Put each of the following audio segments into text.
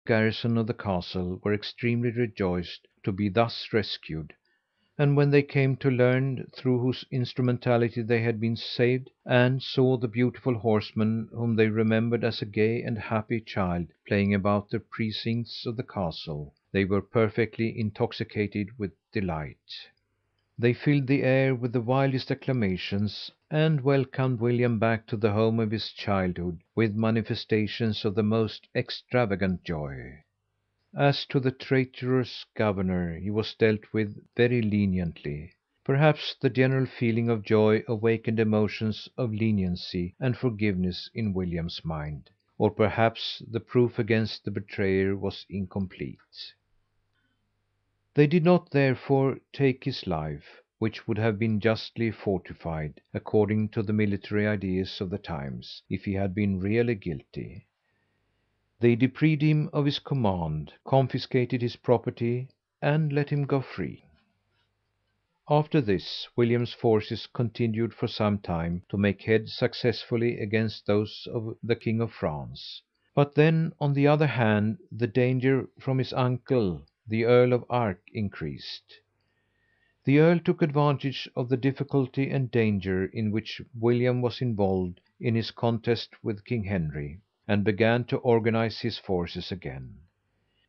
garrison of the castle were extremely rejoiced to be thus rescued; and when they came to learn through whose instrumentality they had been saved, and saw the beautiful horseman whom they remembered as a gay and happy child playing about the precincts of the castle, they were perfectly intoxicated with delight. They filled the air with the wildest acclamations, and welcomed William back to the home of his childhood with manifestations of the most extravagant joy. As to the traitorous governor, he was dealt with very leniently. Perhaps the general feeling of joy awakened emotions of leniency and forgiveness in William's mind, or perhaps the proof against the betrayer was incomplete. They did not, therefore, take his life, which would have been justly forfeited, according to the military ideas of the times, if he had been really guilty. They deprived him of his command, confiscated his property, and let him go free. After this, William's forces continued for some time to make head successfully against those of the King of France. But then, on the other hand, the danger from his uncle, the Earl of Ark, increased. The earl took advantage of the difficulty and danger in which William was involved in his contest with King Henry, and began to organize his forces again.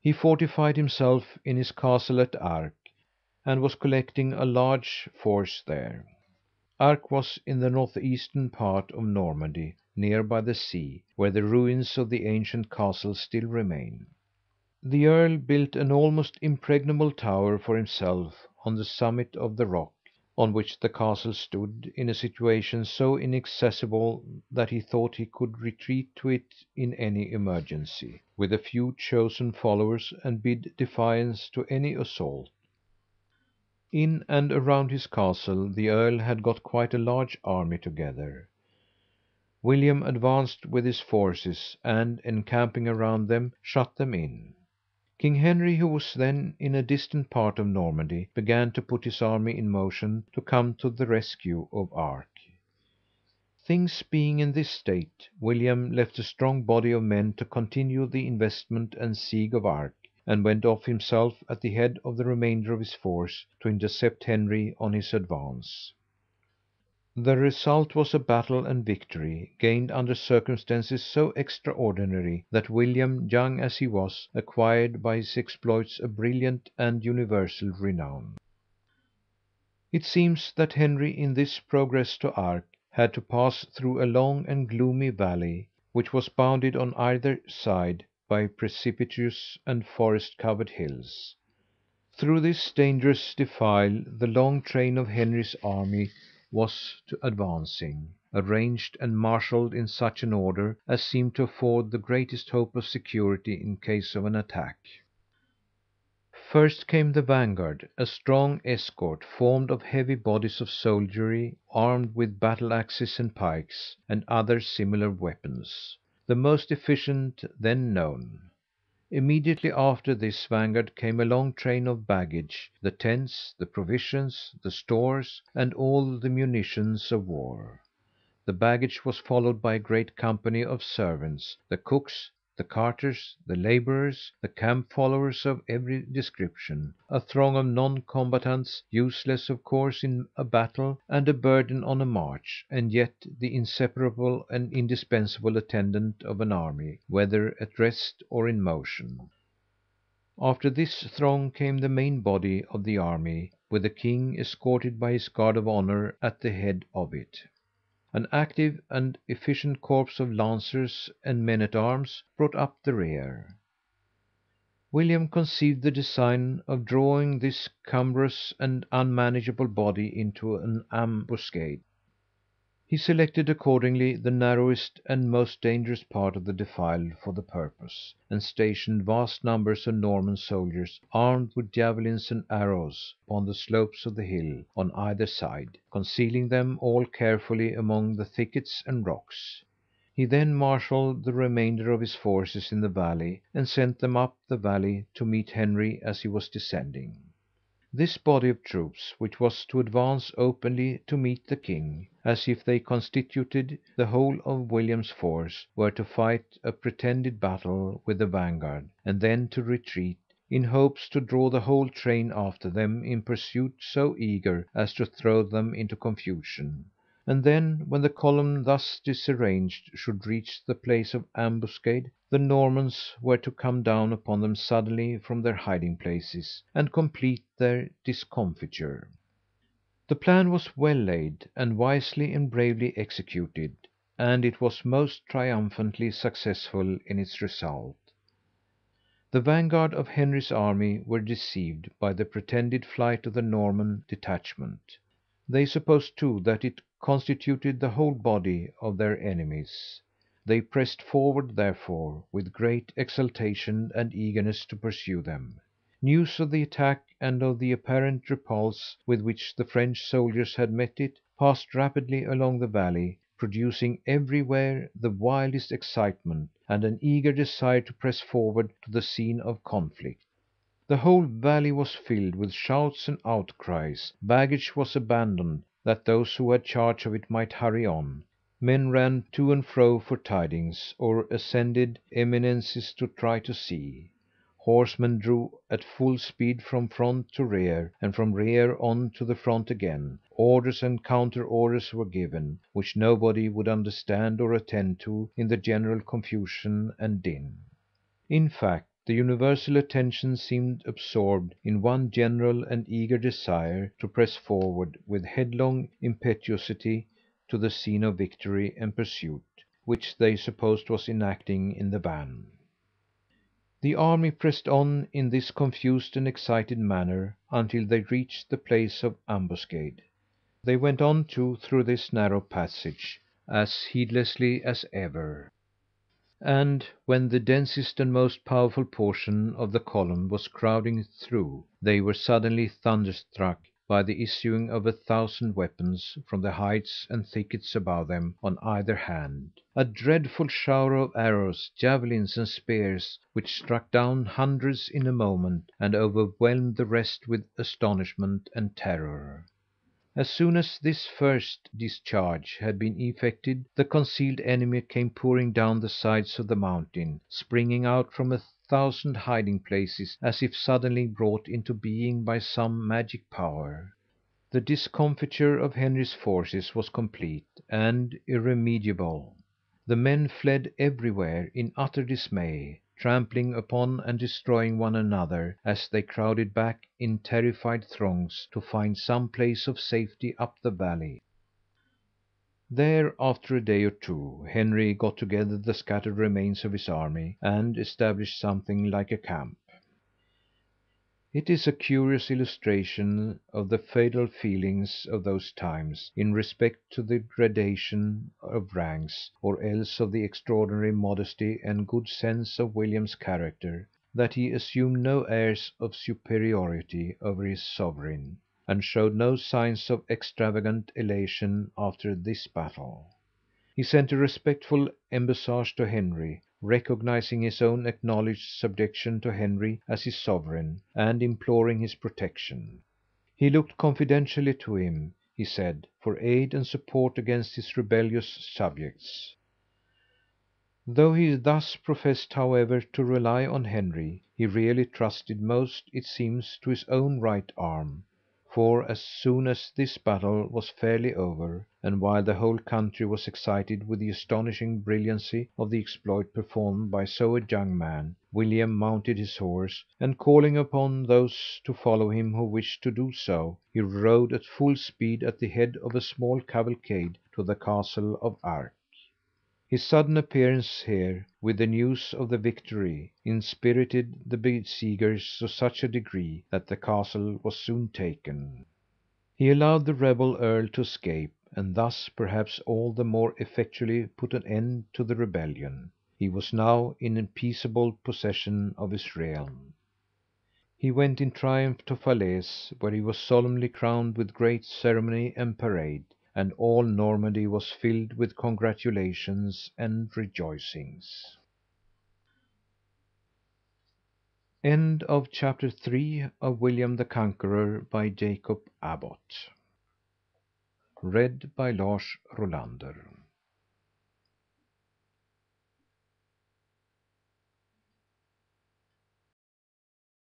He fortified himself in his castle at Ark, and was collecting a large force there. Ark was in the northeastern part of Normandy, near by the sea, where the ruins of the ancient castle still remain. The earl built an almost impregnable tower for himself on the summit of the rock on which the castle stood, in a situation so inaccessible that he thought he could retreat to it in any emergency, with a few chosen followers, and bid defiance to any assault. In and around his castle the earl had got quite a large army together. William advanced with his forces, and, encamping around them, shut them in. King Henry, who was then in a distant part of Normandy, began to put his army in motion to come to the rescue of Ark. Things being in this state, William left a strong body of men to continue the investment and siege of Ark, and went off himself at the head of the remainder of his force to intercept Henry on his advance. The result was a battle and victory, gained under circumstances so extraordinary that William, young as he was, acquired by his exploits a brilliant and universal renown. It seems that Henry, in this progress to Ark, had to pass through a long and gloomy valley, which was bounded on either side by precipitous and forest covered hills. Through this dangerous defile the long train of Henry's army was advancing, arranged and marshalled in such an order as seemed to afford the greatest hope of security in case of an attack. First came the vanguard, a strong escort formed of heavy bodies of soldiery, armed with battle axes and pikes, and other similar weapons, the most efficient then known. Immediately after this vanguard came a long train of baggage, the tents, the provisions, the stores, and all the munitions of war. The baggage was followed by a great company of servants, the cooks, the carters, the labourers, the camp followers of every description, a throng of non combatants, useless of course in a battle, and a burden on a march, and yet the inseparable and indispensable attendant of an army, whether at rest or in motion. After this throng came the main body of the army, with the king, escorted by his guard of honour, at the head of it. An active and efficient corps of lancers and men at arms brought up the rear. William conceived the design of drawing this cumbrous and unmanageable body into an ambuscade. He selected accordingly the narrowest and most dangerous part of the defile for the purpose, and stationed vast numbers of Norman soldiers, armed with javelins and arrows, upon the slopes of the hill on either side, concealing them all carefully among the thickets and rocks. He then marshalled the remainder of his forces in the valley, and sent them up the valley to meet Henry as he was descending. This body of troops, which was to advance openly to meet the king, as if they constituted the whole of William's force, were to fight a pretended battle with the vanguard, and then to retreat, in hopes to draw the whole train after them in pursuit so eager as to throw them into confusion; and then, when the column thus disarranged should reach the place of ambuscade, the Normans were to come down upon them suddenly from their hiding places, and complete their discomfiture. The plan was well laid, and wisely and bravely executed, and it was most triumphantly successful in its result. The vanguard of Henry's army were deceived by the pretended flight of the Norman detachment. They supposed too that it constituted the whole body of their enemies. They pressed forward, therefore, with great exultation and eagerness to pursue them. News of the attack and of the apparent repulse with which the French soldiers had met it, passed rapidly along the valley, producing everywhere the wildest excitement, and an eager desire to press forward to the scene of conflict. The whole valley was filled with shouts and outcries. Baggage was abandoned, that those who had charge of it might hurry on. Men ran to and fro for tidings, or ascended eminences to try to see. Horsemen drove at full speed from front to rear, and from rear on to the front again. Orders and counter orders were given, which nobody would understand or attend to in the general confusion and din. In fact, the universal attention seemed absorbed in one general and eager desire to press forward with headlong impetuosity to the scene of victory and pursuit, which they supposed was enacting in the van. The army pressed on in this confused and excited manner until they reached the place of ambuscade. They went on too through this narrow passage as heedlessly as ever. And when the densest and most powerful portion of the column was crowding through, they were suddenly thunderstruck by the issuing of 1,000 weapons from the heights and thickets above them on either hand, a dreadful shower of arrows, javelins, and spears, which struck down hundreds in a moment, and overwhelmed the rest with astonishment and terror. As soon as this first discharge had been effected, the concealed enemy came pouring down the sides of the mountain, springing out from 1,000 hiding places as if suddenly brought into being by some magic power. The discomfiture of Henry's forces was complete and irremediable. The men fled everywhere in utter dismay, trampling upon and destroying one another as they crowded back in terrified throngs to find some place of safety up the valley. There, after a day or two, Henry got together the scattered remains of his army and established something like a camp. It is a curious illustration of the feudal feelings of those times in respect to the gradation of ranks, or else of the extraordinary modesty and good sense of William's character, that he assumed no airs of superiority over his sovereign, and showed no signs of extravagant elation after this battle. He sent a respectful embassage to Henry, recognizing his own acknowledged subjection to Henry as his sovereign, and imploring his protection. He looked confidentially to him, he said, for aid and support against his rebellious subjects. Though he thus professed, however, to rely on Henry, he really trusted most, it seems, to his own right arm; for as soon as this battle was fairly over, and while the whole country was excited with the astonishing brilliancy of the exploit performed by so young a man, William mounted his horse, and calling upon those to follow him who wished to do so, he rode at full speed at the head of a small cavalcade to the castle of Arques. His sudden appearance here, with the news of the victory, inspirited the besiegers to such a degree that the castle was soon taken. He allowed the rebel earl to escape, and thus, perhaps, all the more effectually put an end to the rebellion. He was now in peaceable possession of his realm. He went in triumph to Falaise, where he was solemnly crowned with great ceremony and parade, and all Normandy was filled with congratulations and rejoicings. End of chapter 3 of William the Conqueror by Jacob Abbott. Read by Lars Rolander.